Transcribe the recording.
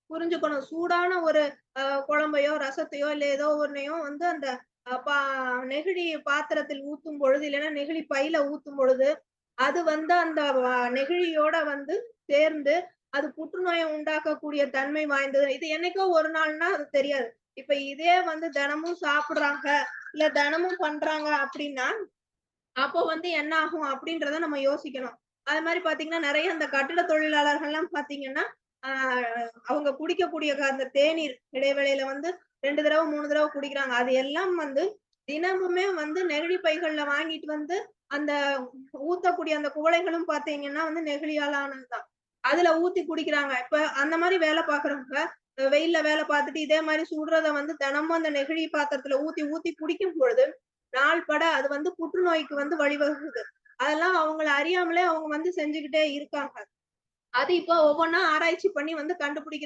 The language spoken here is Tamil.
புரிஞ்சுக்கணும். சூடான ஒரு குழம்பையோ, ரசத்தையோ இல்ல ஏதோ ஒண்ணையோ வந்து அந்த அ பா நெகிழி பாத்திரத்தில் ஊத்தும் பொழுது, இல்லன்னா நெகிழி பையில ஊத்தும் பொழுது, அது வந்து அந்த நெகிழியோட வந்து சேர்ந்து, அது புற்றுநோய உண்டாக்கக்கூடிய தன்மை வாய்ந்தது. இது என்னைக்கோ ஒரு நாள்னா அது தெரியாது. இப்ப இதே வந்து தினமும் சாப்பிடுறாங்க, இல்ல தினமும் பண்றாங்க அப்படின்னா, அப்போ வந்து என்ன ஆகும் அப்படின்றத நம்ம யோசிக்கணும். அது மாரி பார்த்தீங்கன்னா, நெறைய இந்த கட்டிட தொழிலாளர்கள்லாம் பார்த்தீங்கன்னா, ஆ அவங்க குடிக்கக்கூடிய அந்த தேநீர் இடைவேளையில வந்து 2 தடவ, 3 தடவ குடிக்கிறாங்க. அது எல்லாம் வந்து தினமுமே வந்து நெகிழி பைகள்ல வாங்கிட்டு வந்து, அந்த ஊத்தக்கூடிய அந்த குவளைகளும் பார்த்தீங்கன்னா வந்து நெகிழியால ஆனது தான். அதுல ஊத்தி குடிக்கிறாங்க. இப்ப அந்த மாரி வேல பார்க்குறவங்க, வெயில்ல வேல பார்த்துட்டு இதே மாரி சுடுறத வந்து தினமும் அந்த நெகிழி பாத்திரத்துல ஊத்தி, ஊத்தி குடிக்கும் பொழுது, நாள் பட அது வந்து புற்றுநோய்க்கு வந்து வழிவகுக்குது. அதெல்லாம் அவங்கள அறியாமலே அவங்க வந்து செஞ்சுகிட்டே இருக்காங்க. அது இப்போ ஒவ்வொன்னா ஆராய்ச்சி பண்ணி வந்து கண்டுபிடிக்கிறாங்க.